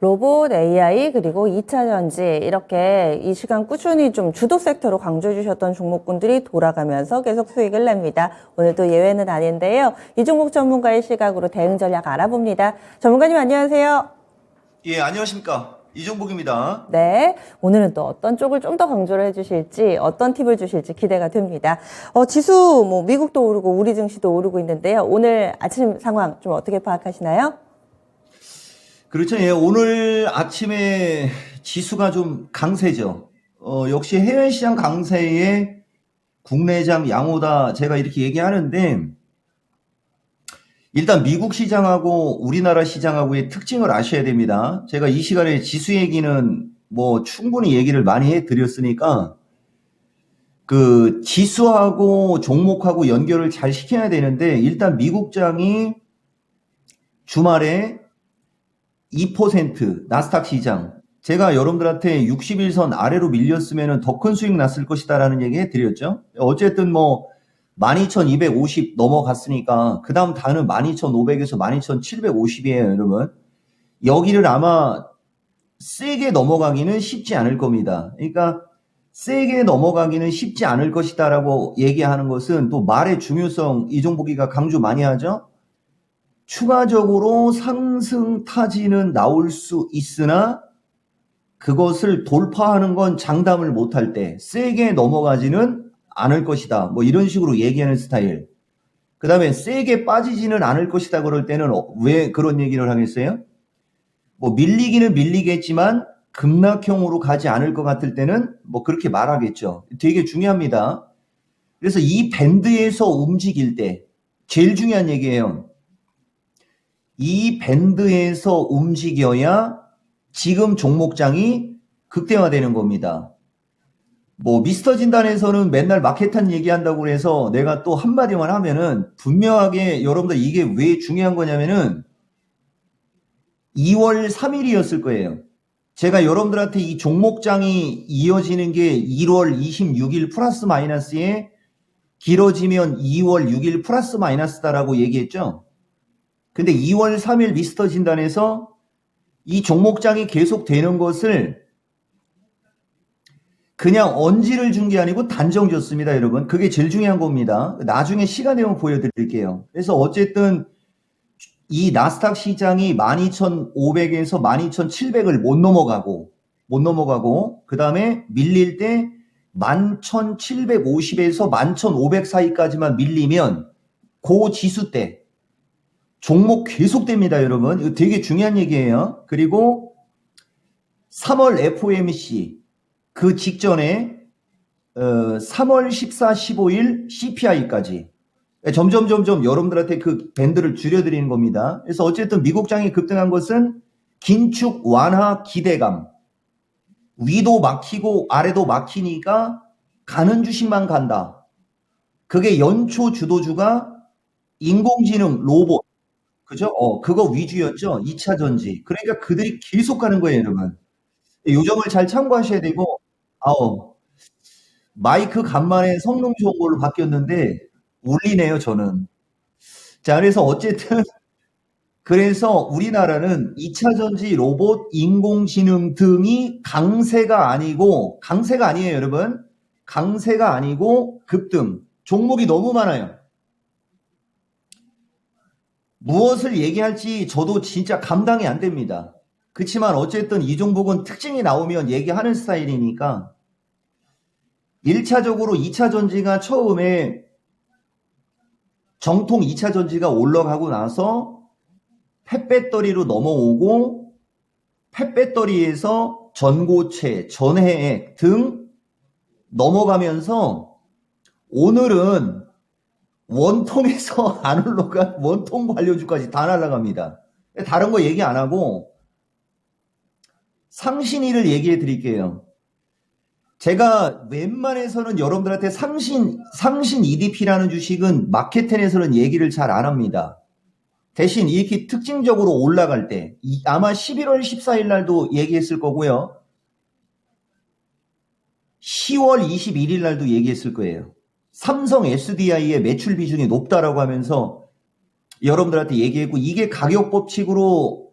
로봇, AI, 그리고 2차 전지 이렇게 이 시간 꾸준히 좀 주도 섹터로 강조해 주셨던 종목군들이 돌아가면서 계속 수익을 냅니다. 오늘도 예외는 아닌데요. 이 종목 전문가의 시각으로 대응 전략 알아봅니다. 전문가님 안녕하세요. 예, 안녕하십니까. 이종복입니다. 네, 오늘은 또 어떤 쪽을 좀 더 강조를 해주실지, 어떤 팁을 주실지 기대가 됩니다. 지수, 미국도 오르고 우리 증시도 오르고 있는데요. 오늘 아침 상황 좀 어떻게 파악하시나요? 그렇죠. 예, 오늘 아침에 지수가 좀 강세죠. 역시 해외 시장 강세에 국내장 양호다. 제가 이렇게 얘기하는데, 일단 미국 시장하고 우리나라 시장하고의 특징을 아셔야 됩니다. 제가 이 시간에 지수 얘기는 충분히 얘기를 많이 해드렸으니까, 그 지수하고 종목하고 연결을 잘 시켜야 되는데, 일단 미국장이 주말에 2% 나스닥 시장, 제가 여러분들한테 60일선 아래로 밀렸으면 더 큰 수익 났을 것이다라는 얘기 해드렸죠. 어쨌든 12,250 넘어갔으니까 그 다음 단은 12,500에서 12,750이에요 여러분. 여기를 아마 세게 넘어가기는 쉽지 않을 겁니다. 그러니까 세게 넘어가기는 쉽지 않을 것이다 라고 얘기하는 것은 또 말의 중요성, 이종복이가 강조 많이 하죠. 추가적으로 상승 타지는 나올 수 있으나 그것을 돌파하는 건 장담을 못할 때 세게 넘어가지는 않을 것이다. 이런 식으로 얘기하는 스타일. 그 다음에 세게 빠지지는 않을 것이다 그럴 때는 왜 그런 얘기를 하겠어요? 밀리기는 밀리겠지만 급락형으로 가지 않을 것 같을 때는 그렇게 말하겠죠. 되게 중요합니다. 그래서 이 밴드에서 움직일 때 제일 중요한 얘기예요. 이 밴드에서 움직여야 지금 종목장이 극대화되는 겁니다. 미스터 진단에서는 맨날 마켓한 얘기한다고 해서 내가 또 한마디만 하면은 분명하게 여러분들 이게 왜 중요한 거냐면은 2월 3일이었을 거예요. 제가 여러분들한테 이 종목장이 이어지는 게 1월 26일 플러스 마이너스에 길어지면 2월 6일 플러스 마이너스다라고 얘기했죠. 근데 2월 3일 미스터 진단에서 이 종목장이 계속 되는 것을 그냥 언지를 준 게 아니고 단정 줬습니다, 여러분. 그게 제일 중요한 겁니다. 나중에 시간 되면 보여드릴게요. 그래서 어쨌든 이 나스닥 시장이 12,500에서 12,700을 못 넘어가고 그 다음에 밀릴 때 11,750에서 11,500 사이까지만 밀리면 그 지수 때 종목 계속됩니다, 여러분. 이거 되게 중요한 얘기예요. 그리고 3월 FOMC 그 직전에 3월 14, 15일 CPI까지 점점 여러분들한테 그 밴드를 줄여드리는 겁니다. 그래서 어쨌든 미국장이 급등한 것은 긴축 완화 기대감, 위도 막히고 아래도 막히니까 가는 주식만 간다. 그게 연초 주도주가 인공지능 로봇, 그죠? 그거 위주였죠. 2차 전지. 그러니까 그들이 계속 가는 거예요, 여러분. 요 점을 잘 참고하셔야 되고, 마이크 간만에 성능 좋은 걸로 바뀌었는데, 울리네요, 저는. 자, 그래서 어쨌든, 그래서 우리나라는 2차 전지, 로봇, 인공지능 등이 강세가 아니에요, 여러분. 강세가 아니고 급등. 종목이 너무 많아요. 무엇을 얘기할지 저도 진짜 감당이 안 됩니다. 그렇지만 어쨌든 이 종목은 특징이 나오면 얘기하는 스타일이니까 1차적으로 2차 전지가 처음에 정통 2차 전지가 올라가고 나서 펫배터리로 넘어오고 펫배터리에서 전고체, 전해액 등 넘어가면서 오늘은 원통에서 안 올라간 원통 관료주까지 다 날아갑니다. 다른 거 얘기 안 하고 상신이를 얘기해 드릴게요. 제가 웬만해서는 여러분들한테 상신 EDP라는 주식은 마켓텐에서는 얘기를 잘 안 합니다. 대신 이렇게 특징적으로 올라갈 때 아마 11월 14일 날도 얘기했을 거고요. 10월 21일 날도 얘기했을 거예요. 삼성 SDI의 매출 비중이 높다라고 하면서 여러분들한테 얘기했고 이게 가격 법칙으로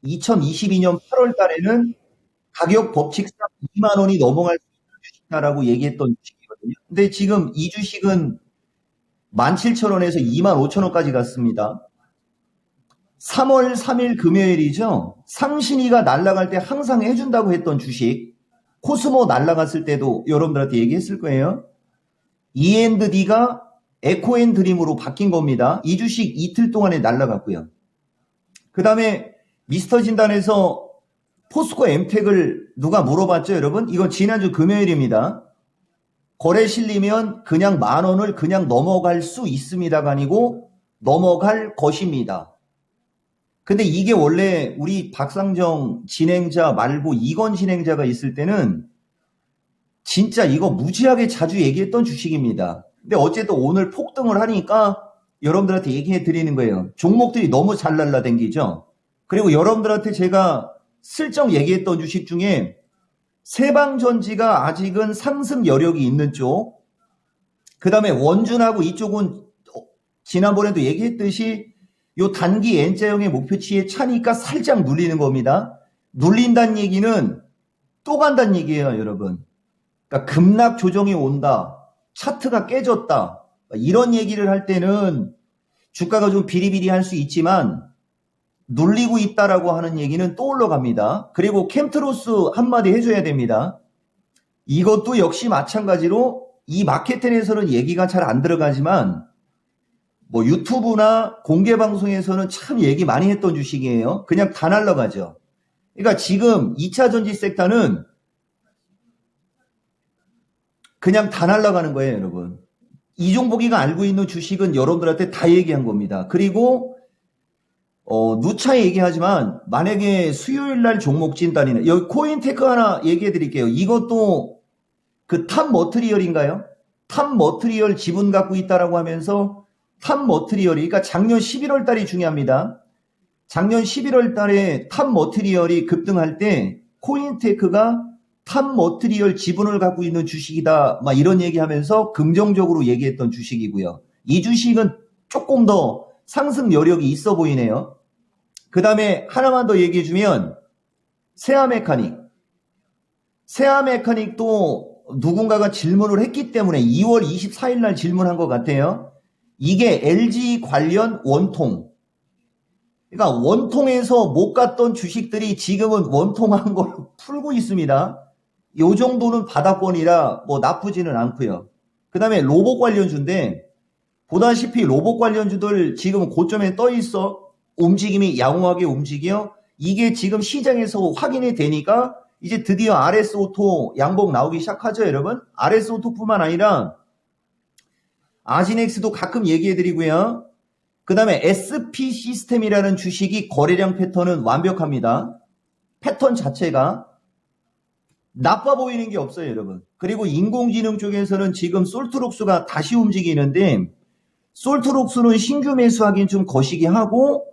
2022년 8월 달에는 가격 법칙상 2만 원이 넘어갈 수 있는 주식이다라고 얘기했던 주식이거든요. 근데 지금 이 주식은 17,000원에서 25,000원까지 갔습니다. 3월 3일 금요일이죠. 상신이가 날아갈 때 항상 해준다고 했던 주식. 코스모 날아갔을 때도 여러분들한테 얘기했을 거예요. E&D가 에코앤드림으로 바뀐 겁니다. 이 주식 이틀 동안에 날아갔고요. 그 다음에 미스터 진단에서 포스코 엠텍을 누가 물어봤죠, 여러분? 이건 지난주 금요일입니다. 거래 실리면 그냥 10,000원을 그냥 넘어갈 수 있습니다가 아니고 넘어갈 것입니다. 근데 이게 원래 우리 박상정 진행자 말고 이건 진행자가 있을 때는 진짜 이거 무지하게 자주 얘기했던 주식입니다. 근데 어쨌든 오늘 폭등을 하니까 여러분들한테 얘기해 드리는 거예요. 종목들이 너무 잘 날라댕기죠. 그리고 여러분들한테 제가 슬쩍 얘기했던 주식 중에 세방전지가 아직은 상승 여력이 있는 쪽, 그 다음에 원준하고 이쪽은 지난번에도 얘기했듯이 요 단기 N자형의 목표치에 차니까 살짝 눌리는 겁니다. 눌린다는 얘기는 또 간다는 얘기예요, 여러분. 그러니까 급락 조정이 온다, 차트가 깨졌다, 이런 얘기를 할 때는 주가가 좀 비리비리할 수 있지만 눌리고 있다라고 하는 얘기는 또 올라갑니다. 그리고 캠트로스 한마디 해줘야 됩니다. 이것도 역시 마찬가지로 이 마케팅에서는 얘기가 잘 안 들어가지만 뭐 유튜브나 공개 방송에서는 참 얘기 많이 했던 주식이에요. 그냥 다 날라가죠. 그러니까 지금 2차 전지 섹터는 그냥 다 날아가는 거예요, 여러분. 이종복이가 알고 있는 주식은 여러분들한테 다 얘기한 겁니다. 그리고 누차 얘기하지만 만약에 수요일 날 종목 진단이네. 여기 코인테크 하나 얘기해 드릴게요. 이것도 그 탑 머트리얼인가요? 탑 머트리얼 지분 갖고 있다라고 하면서 탑 머트리얼이, 그러니까 작년 11월 달이 중요합니다. 작년 11월 달에 탑 머트리얼이 급등할 때 코인테크가 탑 머트리얼 지분을 갖고 있는 주식이다, 막 이런 얘기하면서 긍정적으로 얘기했던 주식이고요. 이 주식은 조금 더 상승 여력이 있어 보이네요. 그 다음에 하나만 더 얘기해주면 세아메카닉. 세아메카닉도 누군가가 질문을 했기 때문에 2월 24일 날 질문한 것 같아요. 이게 LG 관련 원통. 그러니까 원통에서 못 갔던 주식들이 지금은 원통한 걸 풀고 있습니다. 요 정도는 바닥권이라 뭐 나쁘지는 않고요. 그 다음에 로봇 관련주인데 보다시피 로봇 관련주들 지금 고점에 떠 있어. 움직임이 양호하게 움직여. 이게 지금 시장에서 확인이 되니까 이제 드디어 RS오토 양봉 나오기 시작하죠, 여러분. RS오토뿐만 아니라 아지넥스도 가끔 얘기해드리고요. 그 다음에 SP 시스템이라는 주식이 거래량 패턴은 완벽합니다. 패턴 자체가 나빠 보이는 게 없어요, 여러분. 그리고 인공지능 쪽에서는 지금 솔트록스가 다시 움직이는데 솔트록스는 신규 매수하기는 좀 거시기 하고,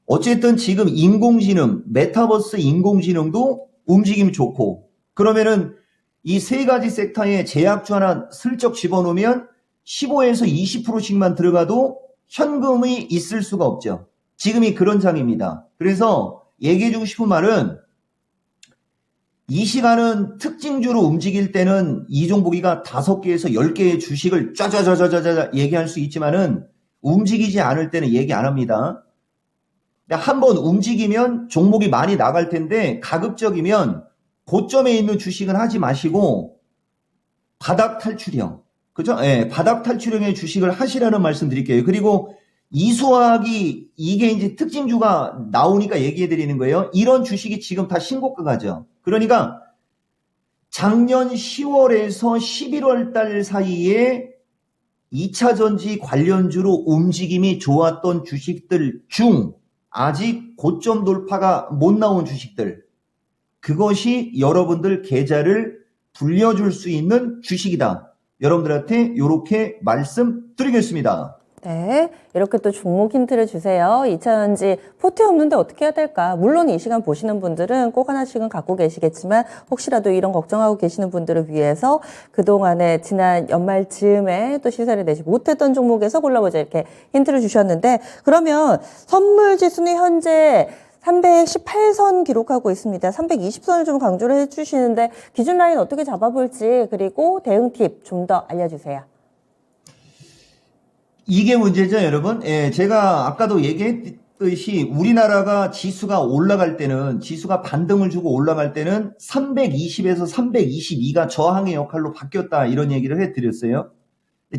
어쨌든 지금 인공지능, 메타버스 인공지능도 움직임 좋고, 그러면은 이 세 가지 섹터에 제약주 하나 슬쩍 집어넣으면 15에서 20%씩만 들어가도 현금이 있을 수가 없죠. 지금이 그런 장입니다. 그래서 얘기해주고 싶은 말은 이 시간은 특징주로 움직일 때는 이종복이가 5개에서 10개의 주식을 짜자자자자자 얘기할 수 있지만은 움직이지 않을 때는 얘기 안 합니다. 한번 움직이면 종목이 많이 나갈 텐데 가급적이면 고점에 있는 주식은 하지 마시고 바닥 탈출형, 그죠? 예, 바닥 탈출형의 주식을 하시라는 말씀 드릴게요. 그리고 이수학이 이게 이제 특징주가 나오니까 얘기해 드리는 거예요. 이런 주식이 지금 다 신고가 가죠. 그러니까 작년 10월에서 11월 달 사이에 2차 전지 관련주로 움직임이 좋았던 주식들 중 아직 고점 돌파가 못 나온 주식들, 그것이 여러분들 계좌를 불려줄 수 있는 주식이다. 여러분들한테 이렇게 말씀드리겠습니다. 네, 이렇게 또 종목 힌트를 주세요. 2차전지 포트 없는데 어떻게 해야 될까? 물론 이 시간 보시는 분들은 꼭 하나씩은 갖고 계시겠지만 혹시라도 이런 걱정하고 계시는 분들을 위해서 그동안에 지난 연말 즈음에 또 시세를 내지 못했던 종목에서 골라보자 이렇게 힌트를 주셨는데, 그러면 선물 지수는 현재 318선 기록하고 있습니다. 320선을 좀 강조를 해주시는데 기준 라인 어떻게 잡아볼지 그리고 대응 팁 좀 더 알려주세요. 이게 문제죠, 여러분. 예, 제가 아까도 얘기했듯이 우리나라가 지수가 올라갈 때는, 지수가 반등을 주고 올라갈 때는 320에서 322가 저항의 역할로 바뀌었다, 이런 얘기를 해드렸어요.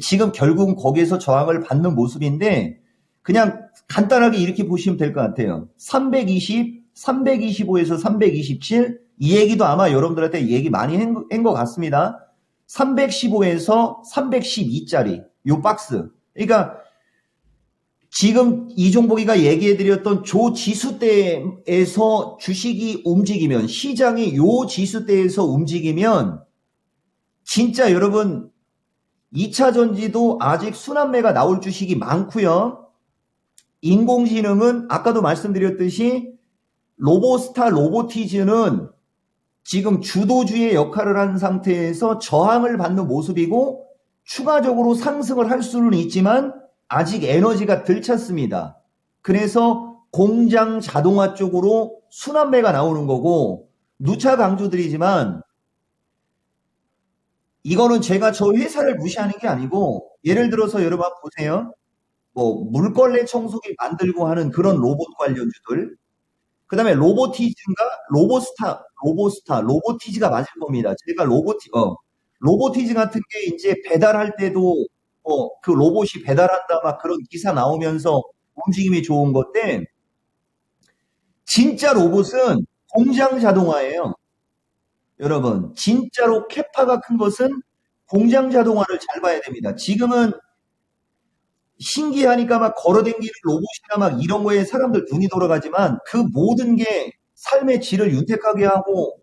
지금 결국은 거기에서 저항을 받는 모습인데, 그냥 간단하게 이렇게 보시면 될 것 같아요. 320, 325에서 327, 이 얘기도 아마 여러분들한테 얘기 많이 한 것 같습니다. 315에서 312짜리, 요 박스. 그러니까 지금 이종복이가 얘기해드렸던 조 지수대에서 주식이 움직이면, 시장이 요 지수대에서 움직이면 진짜 여러분 2차 전지도 아직 순환매가 나올 주식이 많고요. 인공지능은 아까도 말씀드렸듯이 로보스타 로보티즈는 지금 주도주의 역할을 한 상태에서 저항을 받는 모습이고, 추가적으로 상승을 할 수는 있지만 아직 에너지가 덜 찼습니다. 그래서 공장 자동화 쪽으로 순환매가 나오는 거고, 누차 강조드리지만 이거는 제가 저 회사를 무시하는 게 아니고, 예를 들어서 여러분 한번 보세요. 뭐 물걸레 청소기 만들고 하는 그런 로봇 관련주들, 그 다음에 로보티즈가 맞을 겁니다. 제가 로보티즈 같은 게 이제 배달할 때도 그 로봇이 배달한다 막 그런 기사 나오면서 움직임이 좋은 건데, 진짜 로봇은 공장 자동화예요. 여러분, 진짜로 캐파가 큰 것은 공장 자동화를 잘 봐야 됩니다. 지금은 신기하니까 막 걸어다니는 로봇이나 막 이런 거에 사람들 눈이 돌아가지만, 그 모든 게 삶의 질을 윤택하게 하고,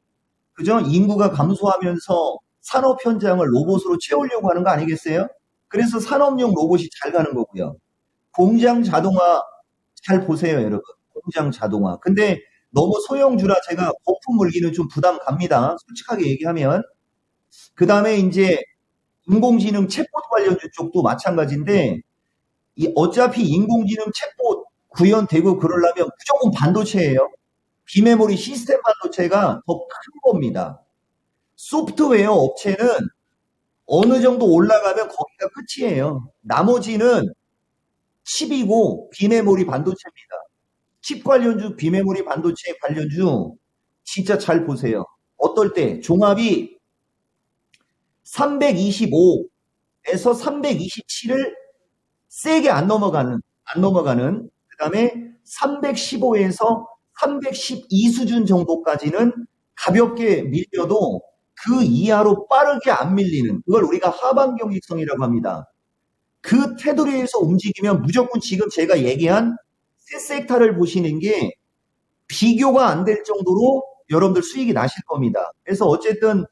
그죠? 인구가 감소하면서 산업 현장을 로봇으로 채우려고 하는 거 아니겠어요? 그래서 산업용 로봇이 잘 가는 거고요. 공장 자동화 잘 보세요, 여러분. 공장 자동화. 근데 너무 소형주라 제가 거품 물기는 좀 부담 갑니다. 솔직하게 얘기하면. 그 다음에 이제 인공지능 챗봇 관련주 쪽도 마찬가지인데, 어차피 인공지능 챗봇 구현되고 그러려면 무조건 반도체예요. 비메모리 시스템 반도체가 더 큰 겁니다. 소프트웨어 업체는 어느 정도 올라가면 거기가 끝이에요. 나머지는 칩이고 비메모리 반도체입니다. 칩 관련주, 비메모리 반도체 관련주 진짜 잘 보세요. 어떨 때 종합이 325에서 327을 세게 안 넘어가는, 그 다음에 315에서 312 수준 정도까지는 가볍게 밀려도 그 이하로 빠르게 안 밀리는, 그걸 우리가 하방 경직성이라고 합니다. 그 테두리에서 움직이면 무조건 지금 제가 얘기한 세 섹터를 보시는 게 비교가 안 될 정도로 여러분들 수익이 나실 겁니다. 그래서 어쨌든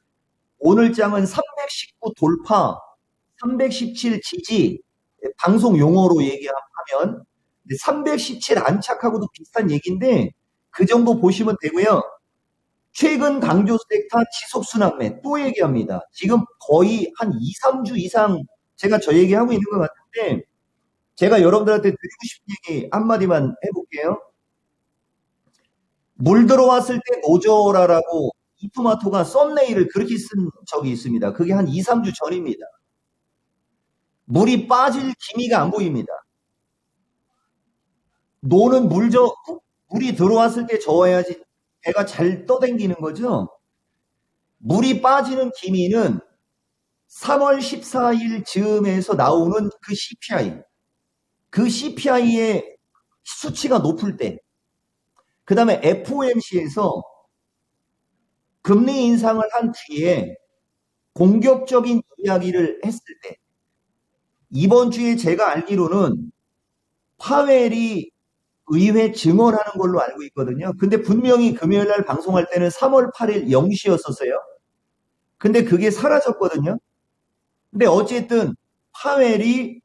오늘 장은 319 돌파, 317 지지, 방송 용어로 얘기하면 317 안착하고도 비슷한 얘기인데 그 정도 보시면 되고요. 최근 강조 섹터 지속 순환매 또 얘기합니다. 지금 거의 한 2, 3주 이상 제가 저 얘기하고 있는 것 같은데, 제가 여러분들한테 드리고 싶은 얘기 한마디만 해볼게요. 물 들어왔을 때 노져라라고 이토마토가 썸네일을 그렇게 쓴 적이 있습니다. 그게 한 2, 3주 전입니다. 물이 빠질 기미가 안 보입니다. 노는 물이 들어왔을 때 저어야지 배가 잘 떠당기는 거죠. 물이 빠지는 기미는 3월 14일 즈음에서 나오는 그 CPI, 그 CPI의 수치가 높을 때, 그 다음에 FOMC에서 금리 인상을 한 뒤에 공격적인 이야기를 했을 때, 이번 주에 제가 알기로는 파웰이 의회 증언하는 걸로 알고 있거든요. 근데 분명히 금요일 날 방송할 때는 3월 8일 0시였었어요. 근데 그게 사라졌거든요. 근데 어쨌든 파웰이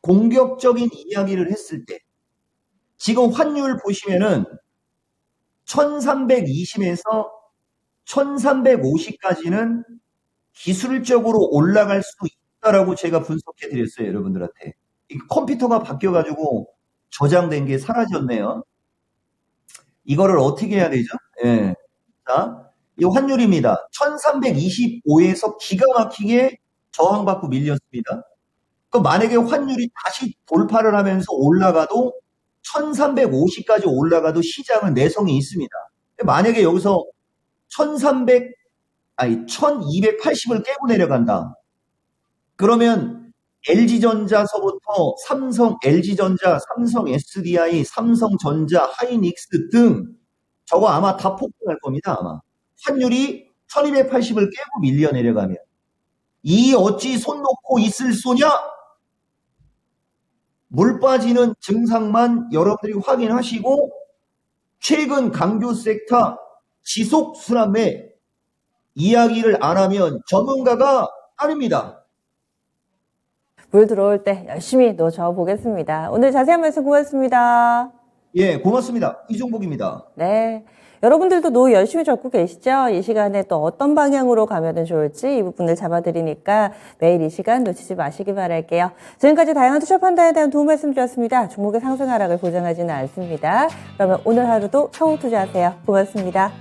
공격적인 이야기를 했을 때, 지금 환율 보시면은 1320에서 1350까지는 기술적으로 올라갈 수 있다라고 제가 분석해 드렸어요, 여러분들한테. 컴퓨터가 바뀌어가지고 저장된 게 사라졌네요. 이거를 어떻게 해야 되죠? 예. 자, 이 환율입니다. 1325에서 기가 막히게 저항받고 밀렸습니다. 그 만약에 환율이 다시 돌파를 하면서 올라가도 1350까지 올라가도 시장은 내성이 있습니다. 만약에 여기서 1280을 깨고 내려간다. 그러면 LG전자서부터 LG전자, 삼성 SDI, 삼성전자, 하이닉스 등 저거 아마 다 폭등할 겁니다. 아마. 환율이 1280을 깨고 밀려 내려가면. 이 어찌 손 놓고 있을 소냐? 물 빠지는 증상만 여러분들이 확인하시고 최근 강조 섹터 지속 순환매 이야기를 안 하면 전문가가 아닙니다. 물 들어올 때 열심히 놓쳐 보겠습니다. 오늘 자세한 말씀 고맙습니다. 예, 고맙습니다. 이종복입니다. 네. 여러분들도 노 열심히 적고 계시죠? 이 시간에 또 어떤 방향으로 가면 좋을지 이 부분을 잡아드리니까 매일 이 시간 놓치지 마시기 바랄게요. 지금까지 다양한 투자 판단에 대한 도움 말씀 드렸습니다. 종목의 상승 하락을 보장하지는 않습니다. 그러면 오늘 하루도 성우 투자하세요. 고맙습니다.